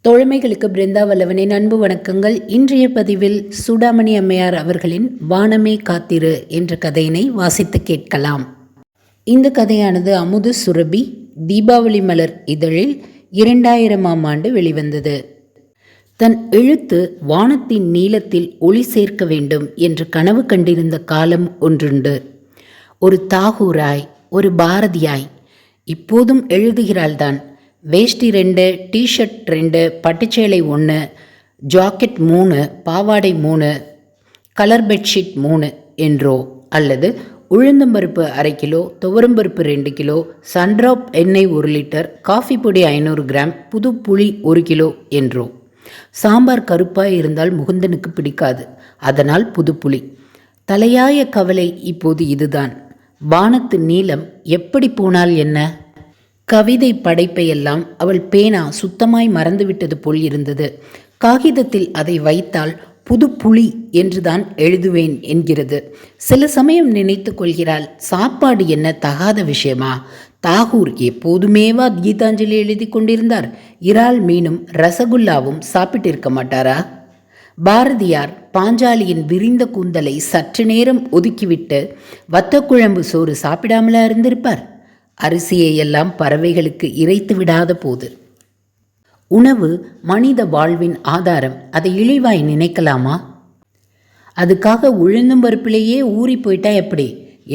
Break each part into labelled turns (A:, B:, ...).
A: தோழமைகளுக்கு பிருந்தா வல்லவனின் அன்பு வணக்கங்கள். இன்றைய பதிவில் சூடாமணி அம்மையார் அவர்களின் வானமே காத்திரு என்ற கதையினை வாசித்து கேட்கலாம். இந்த கதையானது அமுது சுரபி தீபாவளி மலர் இதழில் 2000ஆம் ஆண்டு வெளிவந்தது. தன் எழுத்து வானத்தின் நீளத்தில் ஒளி சேர்க்க வேண்டும் என்று கனவு கண்டிருந்த காலம் ஒன்றுண்டு. ஒரு தாகூராய், ஒரு பாரதியாய் இப்போதும் எழுதுகிறாள்தான். வேஷ்டி 2, டிஷர்ட் 2, பட்டுச்சேலை 1, ஜாக்கெட் 3, பாவாடை 3, கலர் பெட்ஷீட் 3 என்றோ, அல்லது உளுந்தம்பருப்பு 1/2 கிலோ, துவரம்பருப்பு 2 கிலோ, சன்ட்ராப் எண்ணெய் 1 லிட்டர், காஃபி பொடி 500 கிராம், புது புளி 1 கிலோ என்றோ. சாம்பார் கருப்பாய் இருந்தால் முகுந்தனுக்கு பிடிக்காது, அதனால் புது புளி. தலையாய கவலை இப்போது இதுதான். வானத்து நீளம் எப்படி போனால் என்ன? கவிதை படைப்பையெல்லாம் அவள் பேனா சுத்தமாய் மறந்துவிட்டது போல் இருந்தது. காகிதத்தில் அதை வைத்தால் புது புலி என்றுதான் எழுதுவேன் என்கிறது. சில சமயம் நினைத்து கொள்கிறாள், சாப்பாடு என்ன தகாத விஷயமா? தாகூர் எப்போதுமேவா கீதாஞ்சலி எழுதி கொண்டிருந்தார்? இறால் மீனும் ரசகுல்லாவும் சாப்பிட்டிருக்க மாட்டாரா? பாரதியார் பாஞ்சாலியின் விரிந்த கூந்தலை சற்று நேரம் ஒதுக்கிவிட்டு வத்தக்குழம்பு சோறு சாப்பிடாமலா இருந்திருப்பார்? அரிசியை எல்லாம் பறவைகளுக்கு இறைத்து விடாத போது. உணவு மனித வாழ்வின் ஆதாரம், அதை இழிவாய் நினைக்கலாமா? அதுக்காக உளுந்தம்பருப்பிலேயே ஊறி போயிட்டா எப்படி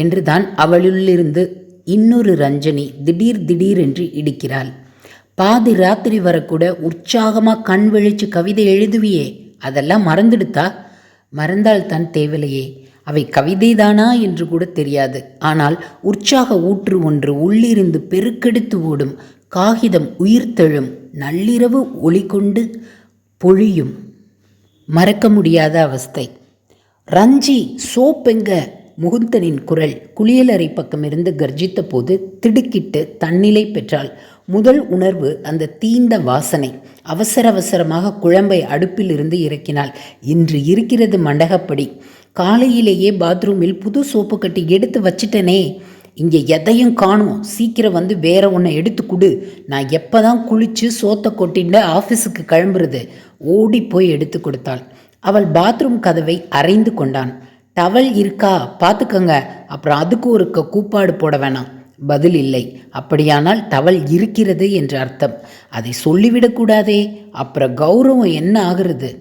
A: என்றுதான் அவளுள்ளிருந்து இன்னொரு ரஞ்சனி திடீரென்று இடிக்கிறாள். பாதி ராத்திரி வரக்கூட உற்சாகமாக கண் விழிச்சு கவிதை எழுதுவியே, அதெல்லாம் மறந்துடுத்தா? மறந்தால் தான் தேவலையே. அவை கவிதைதானா என்று கூட தெரியாது. ஆனால் உற்சாக ஊற்று ஒன்று உள்ளிருந்து பெருக்கெடுத்து ஓடும். காகிதம் உயிர்த்தெழும். நள்ளிரவு ஒளி கொண்டு பொழியும். மறக்க முடியாத அவஸ்தை. ரஞ்சி சோப்பெங்க? முகுந்தனின் குரல் குளியலறை பக்கமிருந்து கர்ஜித்த போது திடுக்கிட்டு தன்னிலை பெற்றாள். முதல் உணர்வு அந்த தீந்த வாசனை. அவசரமாக குழம்பை அடுப்பில் இருந்து இறக்கினாள். இன்று இருக்கிறது மண்டகப்படி. காலையிலேயே பாத்ரூமில் புது சோப்பு கட்டி எடுத்து வச்சிட்டனே. இங்கே எதையும் காணும். சீக்கிரம் வந்து வேற ஒன்றை எடுத்து கொடு. நான் எப்போதான் குளிச்சு சோத்தை கொட்டிண்டு ஆஃபீஸுக்கு கிளம்புறது? ஓடி போய் எடுத்து கொடுத்தாள். அவள் பாத்ரூம் கதவை அரைந்து கொண்டான். டவல் இருக்கா பார்த்துக்கங்க, அப்புறம் அதுக்கு ஒரு கூப்பாடு போட வேணாம். பதில் இல்லை. அப்படியானால் டவல் இருக்கிறது என்று அர்த்தம். அதை சொல்லிவிடக்கூடாதே, அப்புறம் கௌரவம் என்ன ஆகிறது?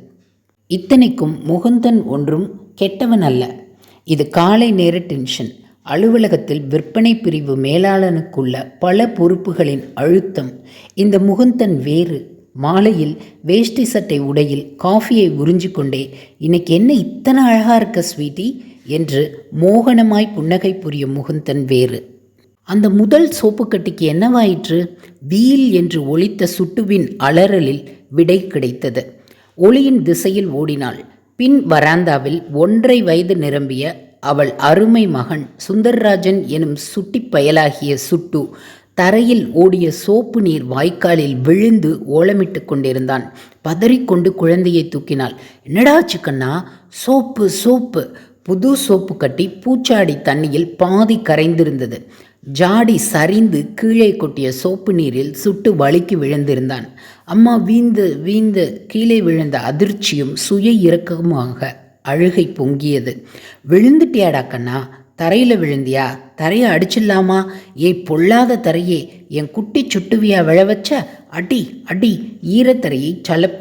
A: இத்தனைக்கும் முகுந்தன் ஒன்றும் கெட்டவன் அல்ல. இது காலை நேர டென்ஷன். அலுவலகத்தில் விற்பனை பிரிவு மேலாளனுக்குள்ள பல பொறுப்புகளின் அழுத்தம். இந்த முகுந்தன் வேறு. மாலையில் வேஷ்டி சட்டை உடையில் காஃபியை உறிஞ்சி கொண்டே, இன்னைக்கு என்ன இத்தனை அழகா இருக்க ஸ்வீட்டி என்று மோகனமாய் புன்னகை புரியும் முகுந்தன் வேறு. அந்த முதல் சோப்புக்கட்டிக்கு என்னவாயிற்று? வீல் என்று ஒலித்த சுட்டுவின் அலறலில் விடை கிடைத்தது. ஒளியின் திசையில் ஓடினாள். பின் வராந்தாவில் 1.5 வயது நிரம்பிய அவள் அருமை மகன் சுந்தர்ராஜன் எனும் சுட்டி பயலாகிய சுட்டு தரையில் ஓடிய சோப்பு நீர் வாய்க்காலில் விழுந்து ஓலமிட்டு கொண்டிருந்தான். பதறிக்கொண்டு குழந்தையை தூக்கினாள். என்னடா சிக்கண்ணா? சோப்பு. புது சோப்பு கட்டி பூச்சாடி தண்ணியில் பாதி கரைந்திருந்தது. ஜாடி சரிந்து கீழே கொட்டிய சோப்பு நீரில் சுட்டு வலிக்கு விழுந்திருந்தான். அம்மா வீந்து கீழே விழுந்த அதிர்ச்சியும் சுய இறக்கமாக அழுகை பொங்கியது. விழுந்துட்டியாடா கண்ணா? தரையில் விழுந்தியா? தரையை அடிச்சிடலாமா? பொல்லாத தரையே, என் குட்டி சுட்டுவியா விழ வச்ச? அடி ஈரத்தரையை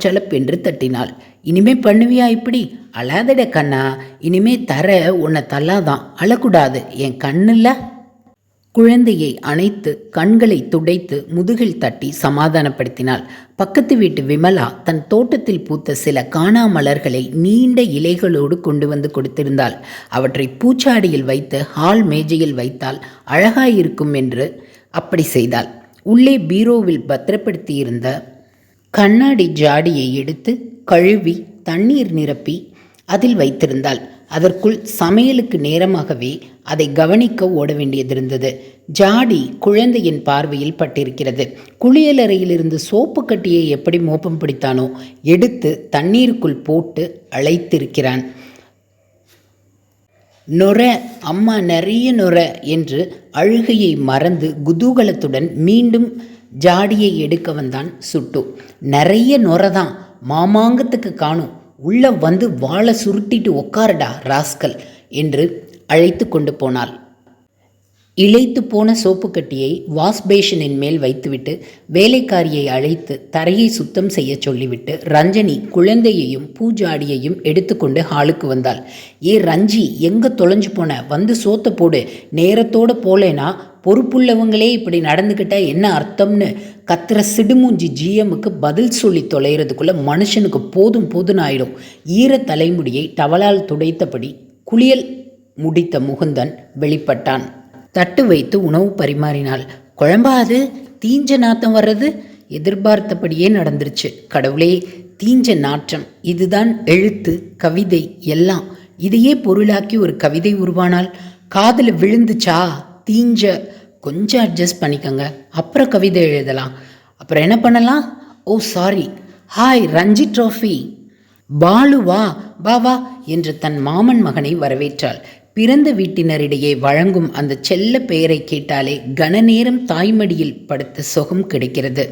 A: சலப் என்று தட்டினாள். இனிமே பண்ணுவியா இப்படி? அழாதட கண்ணா, இனிமே தர உன்னை தள்ளாதான். அழக்கூடாது, என் கண்ணில்ல. குழந்தையை அணைத்து கண்களை துடைத்து முதுகில் தட்டி சமாதானப்படுத்தினாள். பக்கத்து வீட்டு விமலா தன் தோட்டத்தில் பூத்த சில காணாமலர்களை நீண்ட இலைகளோடு கொண்டு வந்து கொடுத்திருந்தாள். அவற்றை பூச்சாடியில் வைத்து ஹால் மேஜையில் வைத்தால் அழகாயிருக்கும் என்று அப்படி செய்தாள். உள்ளே பீரோவில் பத்திரப்படுத்தியிருந்த கண்ணாடி ஜாடியை எடுத்து கழுவி தண்ணீர் நிரப்பி அதில் வைத்திருந்தாள். அதற்குள் சமையலுக்கு நேரமாகவே அதை கவனிக்க ஓட வேண்டியதிருந்தது. ஜாடி குழந்தையின் பார்வையில் பட்டிருக்கிறது. குளியலறையிலிருந்து சோப்பு கட்டியை எப்படி மோப்பம் பிடித்தானோ எடுத்து தண்ணீருக்குள் போட்டு அழைத்திருக்கிறான். நொர அம்மா நிறைய நொர என்று அழுகையை மறந்து குதூகலத்துடன் மீண்டும் ஜாடியை எடுக்க வந்தான் சுட்டு. நிறைய நுரதான், மாமாங்கத்துக்கு காணும், உள்ள வந்து வாழை சுருட்டிட்டு உக்காரடா ராஸ்கல் என்று அழைத்து கொண்டு போனாள். இளைத்து போன சோப்பு கட்டியை வாஷ்பேஷனின் மேல் வைத்துவிட்டு வேலைக்காரியை அழைத்து தரையை சுத்தம் செய்ய சொல்லிவிட்டு ரஞ்சனி குழந்தையையும் பூஜாடியையும் எடுத்துக்கொண்டு ஹாலுக்கு வந்தாள். ஏ ரஞ்சி, எங்கே தொலைஞ்சு போன? வந்து சோத்தை போடு, நேரத்தோடு போலேனா பொறுப்புள்ளவங்களே இப்படி நடந்துக்கிட்டா என்ன அர்த்தம்னு கத்துற சிடுமூஞ்சி ஜிஎம்முக்கு பதில் சொல்லி தொலைகிறதுக்குள்ளே மனுஷனுக்கு போதும் போதுன்னு ஆயிடும். ஈர தலைமுடியை டவலால் துடைத்தபடி குளியல் முடித்த முகுந்தன் வெளிப்பட்டான். தட்டு வைத்து உணவு பரிமாறினாள். குழம்பா அது? தீஞ்ச நாத்தம் வர்றது? எதிர்பார்த்தபடியே நடந்துருச்சு. கடவுளே, தீஞ்ச நாற்றம். இதுதான் எழுத்து, கவிதை எல்லாம். இதையே பொருளாக்கி ஒரு கவிதை உருவானால் காதில் விழுந்துச்சா? தீஞ்ச. கொஞ்சம் அட்ஜஸ்ட் பண்ணிக்கோங்க, அப்புறம் கவிதை எழுதலாம். அப்புறம் என்ன பண்ணலாம்? Oh sorry. Hi Ranji Trophy. Balu வா வா வா என்று தன் மாமன் மகனை வரவேற்றாள். பிறந்த வீட்டினரிடையே வழங்கும் அந்த செல்ல பெயரை கேட்டாலே கனநேரம் தாய்மடியில் படுத்த சுகம் கிடைக்கிறது.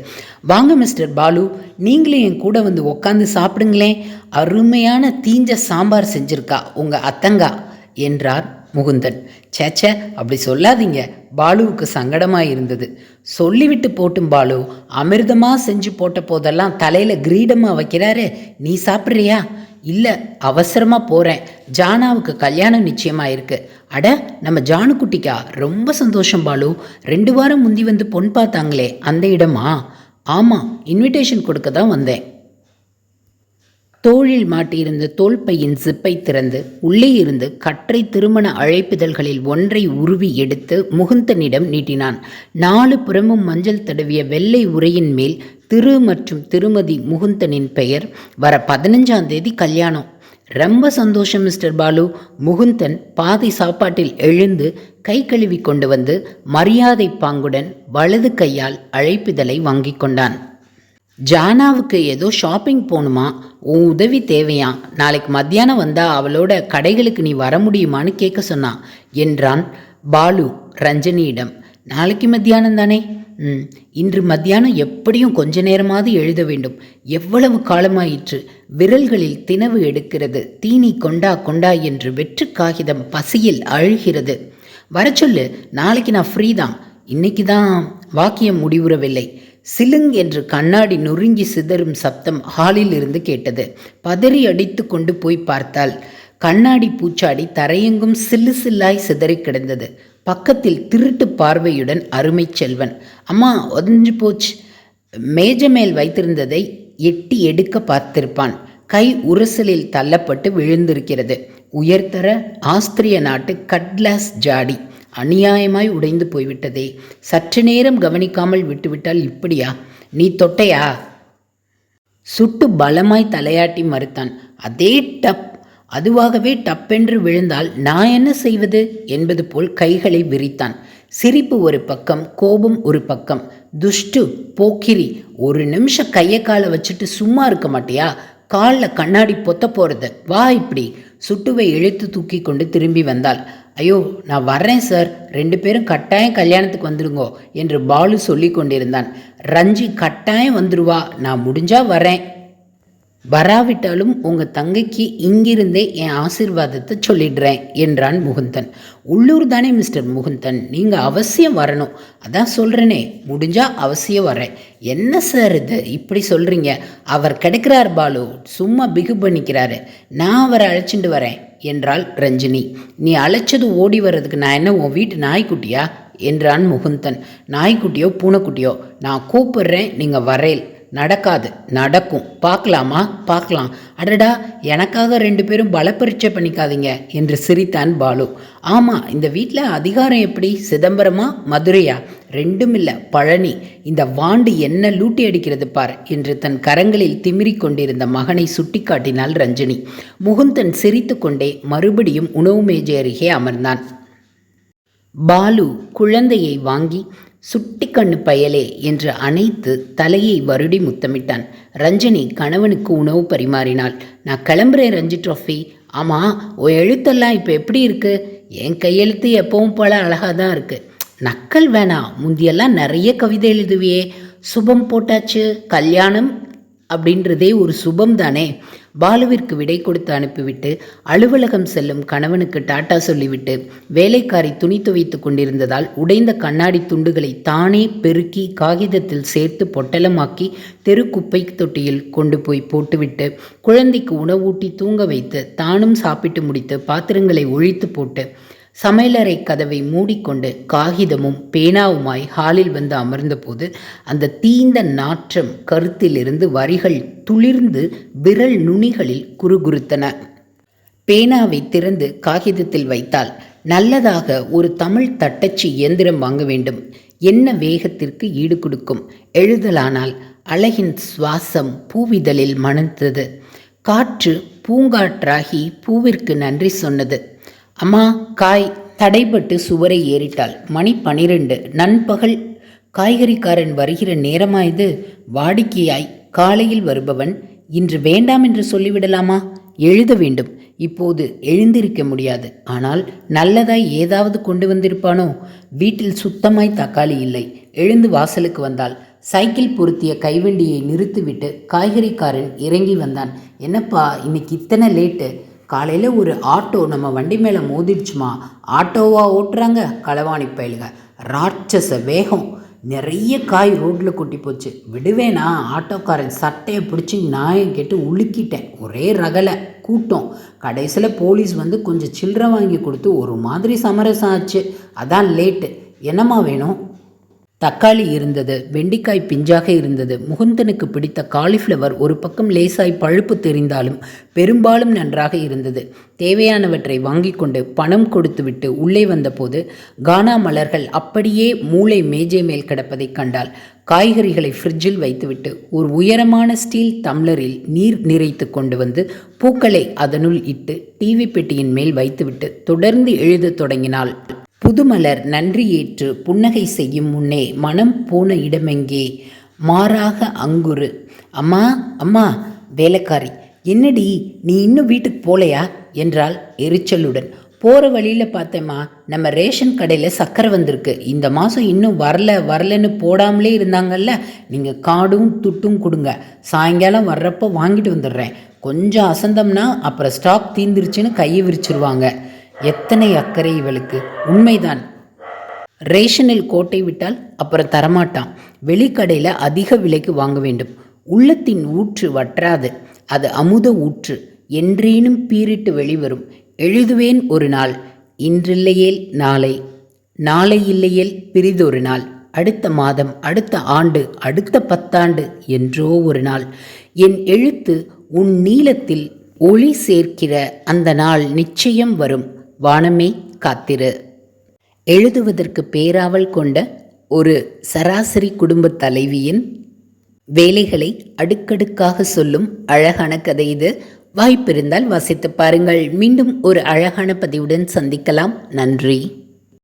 A: வாங்க மிஸ்டர் பாலு, நீங்களே என் கூட வந்து உக்காந்து சாப்பிடுங்களேன். அருமையான தீஞ்ச சாம்பார் செஞ்சிருக்கா உங்க அத்தங்கா என்றார் முகுந்தன். சேச்ச, அப்படி சொல்லாதீங்க. பாலுவுக்கு சங்கடமாக இருந்தது. சொல்லிவிட்டு போட்டும் பாலு, அமிர்தமாக செஞ்சு போட்ட போதெல்லாம் தலையில் கிரீடமாக வைக்கிறாரு. நீ சாப்பிட்றியா? இல்லை, அவசரமாக போகிறேன். ஜானாவுக்கு கல்யாணம் நிச்சயமாக இருக்கு. அட, நம்ம ஜானுக்குட்டிக்கா? ரொம்ப சந்தோஷம் பாலு. 2 வாரம் முந்தி வந்து பொன் பார்த்தாங்களே, அந்த இடமா? ஆமாம், இன்விடேஷன் கொடுக்க தான் வந்தேன். தோளில் மாட்டியிருந்த தோல்பையின் ஜிப்பை திறந்து உள்ளே இருந்து கற்றை திருமண அழைப்பிதழ்களில் ஒன்றை உருவி எடுத்து முகுந்தனிடம் நீட்டினான். 4 புறமும் மஞ்சள் தடவிய வெள்ளை உரையின் மேல் திரு மற்றும் திருமதி முகுந்தனின் பெயர். வர 15ஆம் தேதி கல்யாணம். ரொம்ப சந்தோஷம் மிஸ்டர் பாலு. முகுந்தன் பாதி சாப்பாட்டில் எழுந்து கை கழுவி கொண்டு வந்து மரியாதை பாங்குடன் வலது கையால் அழைப்பிதழை வாங்கி கொண்டான். ஜானாவுக்கு ஏதோ ஷாப்பிங் போகணுமா, உன் உதவி தேவையா? நாளைக்கு மத்தியானம் வந்தா அவளோட கடைகளுக்கு நீ வர முடியுமான்னு கேட்க சொன்னான் என்றான் பாலு ரஞ்சனியிடம். நாளைக்கு மத்தியானம் தானே? இன்று மத்தியானம் எப்படியும் கொஞ்ச நேரமாவது எழுத வேண்டும். எவ்வளவு காலமாயிற்று. விரல்களில் தினவு எடுக்கிறது. தீனி கொண்டா கொண்டா என்று வெற்று காகிதம் பசியில் அழுகிறது. வர சொல்லு, நாளைக்கு நான் ஃப்ரீ தான். இன்னைக்கு தான் வாக்கியம் முடிவுறவில்லை. சிலுங் என்று கண்ணாடி நொறுங்கி சிதறும் சப்தம் ஹாலில் இருந்து கேட்டது. பதறி அடித்து கொண்டு போய் பார்த்தால் கண்ணாடி பூச்சாடி தரையெங்கும் சில்லு சில்லாய் சிதறி கிடந்தது. பக்கத்தில் திருட்டு பார்வையுடன் அருமை செல்வன். அம்மா, ஒதஞ்சு போச்சு. மேஜ மேல் வைத்திருந்ததை எட்டி எடுக்க பார்த்திருப்பான். கை உரசலில் தள்ளப்பட்டு விழுந்திருக்கிறது. உயர்தர ஆஸ்திரிய நாட்டு கட்லாஸ் ஜாடி அநியாயமாய் உடைந்து போய்விட்டதே. சற்று நேரம் கவனிக்காமல் விட்டுவிட்டால் இப்படியா? நீ தொட்டையா? சுட்டு பலமாய் தலையாட்டி மறுத்தான். அதே டப். அதுவாகவே டப்பென்று விழுந்தால் நான் என்ன செய்வது என்பது போல் கைகளை விரித்தான். சிரிப்பு ஒரு பக்கம், கோபம் ஒரு பக்கம். துஷ்டு, போக்கிரி, ஒரு நிமிஷம் கையை காலை வச்சுட்டு சும்மா இருக்க மாட்டியா? காலில் கண்ணாடி பொத்த போகிறது. வா இப்படி. சுட்டுவை இழுத்து தூக்கி கொண்டு திரும்பி வந்தாள். ஐயோ, நான் வர்றேன் சார், 2 பேரும் கட்டாயம் கல்யாணத்துக்கு வந்துடுங்கோ என்று பாலு சொல்லி கொண்டிருந்தான். ரஞ்சி கட்டாயம் வந்துடுவா, நான் முடிஞ்சா வரேன். வராவிட்டாலும் உங்கள் தங்கைக்கு இங்கிருந்தே என் ஆசீர்வாதத்தை சொல்லிடுறேன் என்றான் முகுந்தன். உள்ளூர் தானே மிஸ்டர் முகுந்தன், நீங்கள் அவசியம் வரணும். அதான் சொல்கிறேனே, முடிஞ்சா அவசியம் வரேன். என்ன சார் இது இப்படி சொல்கிறீங்க? அவர் கிடைக்கிறார் பாலு, சும்மா பிகு பண்ணிக்கிறாரு. நான் அவரை அழைச்சிட்டு வரேன் என்றாள் ரஞ்சினி. நீ அழைச்சது ஓடி வர்றதுக்கு நான் என்ன உன் வீட்டு நாய்க்குட்டியா என்றான் முகுந்தன். நாய்க்குட்டியோ பூனைக்குட்டியோ, நான் கூப்பிடுறேன், நீங்கள் வரேல். நடக்காது. நடக்கும். பார்க்கலாமா? பார்க்கலாம். அடடா, எனக்காக 2 பேரும் பலப்பரீட்சை பண்ணிக்காதீங்க என்று சிரித்தான் பாலு. ஆமாம், இந்த வீட்டில் அதிகாரம் எப்படி? சிதம்பரமா மதுரையா? 2ம் இல்லை, பழனி. இந்த வாண்டு என்ன லூட்டி அடிக்கிறது பார் என்று தன் கரங்களில் திமிரி கொண்டிருந்த மகனை சுட்டி காட்டினாள் ரஞ்சினி. முகுந்தன் சிரித்து கொண்டே மறுபடியும் உணவு மேஜை அருகே அமர்ந்தான். பாலு குழந்தையை வாங்கி சுட்டி கண்ணு பயலே என்று அணைத்து தலையை வருடி முத்தமிட்டான். ரஞ்சனி கணவனுக்கு உணவு பரிமாறினாள். நான் கிளம்புறேன் ரஞ்சி ட்ராஃபி. ஆமாம், உன் எழுத்தெல்லாம் இப்போ எப்படி இருக்கு? என் கையெழுத்து எப்பவும் போல அழகாக தான் இருக்கு. நக்கல் வேணாம், முந்தியெல்லாம் நிறைய கவிதை எழுதுவியே. சுபம் போட்டாச்சு, கல்யாணம் அப்படின்றதே ஒரு சுபம் தானே. பாலுவிற்கு விடை கொடுத்து அனுப்பிவிட்டு அலுவலகம் செல்லும் கணவனுக்கு டாட்டா சொல்லிவிட்டு வேலைக்காரி துணி துவைத்து கொண்டிருந்ததால் உடைந்த கண்ணாடி துண்டுகளை தானே பெருக்கி காகிதத்தில் சேர்த்து பொட்டலமாக்கி தெருக்குப்பை தொட்டியில் கொண்டு போய் போட்டுவிட்டு குழந்தைக்கு உணவூட்டி தூங்க வைத்து தானும் சாப்பிட்டு முடித்து பாத்திரங்களை ஒழித்து போட்டு சமையலறை கதவை மூடிக்கொண்டு காகிதமும் பேனாவுமாய் ஹாலில் வந்து அமர்ந்தபோது அந்த தீந்த நாற்றம் கருத்திலிருந்து வரிகள் துளிர்ந்து விரல் நுனிகளில் குறுகுறுத்தன. பேனாவை திறந்து காகிதத்தில் வைத்தால் நல்லதாக ஒரு தமிழ் தட்டச்சு இயந்திரம் வாங்க வேண்டும். என்ன வேகத்திற்கு ஈடு கொடுக்கும். எழுதலானால் அழகின் சுவாசம் பூவிதழில் மணந்தது. காற்று பூங்காற்றாகி பூவிற்கு நன்றி சொன்னது. அம்மா காய் தடைபட்டு சுவரை ஏறிட்டாள். மணி 12 நண்பகல். காய்கறிக்காரன் வருகிற நேரமாயது. வாடிக்கையாய் காலையில் வருபவன் இன்று வேண்டாம் என்று சொல்லிவிடலாமா? எழுத வேண்டும். இப்போது எழுந்திருக்க முடியாது. ஆனால் நல்லதாய் ஏதாவது கொண்டு வந்திருப்பானோ? வீட்டில் சுத்தமாய் தக்காளி இல்லை. எழுந்து வாசலுக்கு வந்தாள். சைக்கிள் பொருத்திய கைவண்டியை நிறுத்திவிட்டு காய்கறிக்காரன் இறங்கி வந்தான். என்னப்பா இன்னைக்கு இத்தனை லேட்டு? காலையில் ஒரு ஆட்டோ நம்ம வண்டி மேலே மோதிடுச்சுமா. ஆட்டோவா ஓட்டுறாங்க களவாணி பயலுங்க. ராட்சச வேகம். நிறைய காய் ரோட்டில் கொட்டி போச்சு. விடுவேனா? ஆட்டோக்காரன் சட்டையை பிடிச்சி நாயை கேட்டு உலுக்கிட்டேன். ஒரே ரகலை கூட்டம். கடைசியில் போலீஸ் வந்து கொஞ்சம் சில்லறை வாங்கி கொடுத்து ஒரு மாதிரி சமரசம் ஆச்சு. அதான் லேட்டு. என்னம்மா வேணும்? தக்காளி இருந்தது. வெண்டிக்காய் பிஞ்சாக இருந்தது. முகுந்தனுக்கு பிடித்த காலிஃப்ளவர் ஒரு பக்கம் லேசாய் பழுப்பு தெரிந்தாலும் பெரும்பாலும் நன்றாக இருந்தது. தேவையானவற்றை வாங்கி கொண்டு பணம் கொடுத்துவிட்டு உள்ளே வந்தபோது கானா மலர்கள் அப்படியே மூளை மேஜை மேல் கிடப்பதைக் கண்டாள். காய்கறிகளை ஃப்ரிட்ஜில் வைத்துவிட்டு ஒரு உயரமான ஸ்டீல் டம்ளரில் நீர் நிறைத்து கொண்டு வந்து பூக்களை அதனுள் இட்டு டிவி பெட்டியின் மேல் வைத்துவிட்டு தொடர்ந்து எழுதத் தொடங்கினாள். புதுமலர் நன்றி ஏற்று புன்னகை செய்யும் முன்னே மனம் போன இடமெங்கே? மாறாக அங்குரு. அம்மா அம்மா. வேலைக்காரி. என்னடி நீ இன்னும் வீட்டுக்கு போலையா என்றாள் எரிச்சலுடன். போகிற வழியில் பார்த்தேம்மா, நம்ம ரேஷன் கடையில் சக்கரை வந்திருக்கு. இந்த மாதம் இன்னும் வரலன்னு போடாமலே இருந்தாங்கல்ல. நீங்கள் காடும் துட்டும் கொடுங்க. சாயங்காலம் வர்றப்போ வாங்கிட்டு வந்துடுறேன். கொஞ்சம் அசந்தம்னா அப்புறம் ஸ்டாக் தீந்துருச்சுன்னு கையை விரிச்சிருவாங்க. எத்தனை அக்கறை இவளுக்கு. உண்மைதான். ரேஷனில் கோட்டை விட்டால் அப்புறம் தரமாட்டான். வெளிக்கடையில் அதிக விலைக்கு வாங்க வேண்டும். உள்ளத்தின் ஊற்று வற்றாது. அது அமுத ஊற்று. என்றேனும் பீரிட்டு வெளிவரும். எழுதுவேன் ஒரு நாள். இன்றில்லையேல் நாளை. நாளை இல்லையேல் பிரிதொரு நாள். அடுத்த மாதம், அடுத்த ஆண்டு, அடுத்த 10 ஆண்டு என்றோ ஒரு நாள். என் எழுத்து உன் நீளத்தில் ஒளி சேர்க்கிற அந்த நாள் நிச்சயம் வரும். வானமே காத்திரு. எழுதுவதற்கு பேராவல் கொண்ட ஒரு சராசரி குடும்பத் தலைவியின் வேலைகளை அடுக்கடுக்காக சொல்லும் அழகான கதை இது. வாய்ப்பிருந்தால் வாசித்து பாருங்கள். மீண்டும் ஒரு அழகான பதிவுடன் சந்திக்கலாம். நன்றி.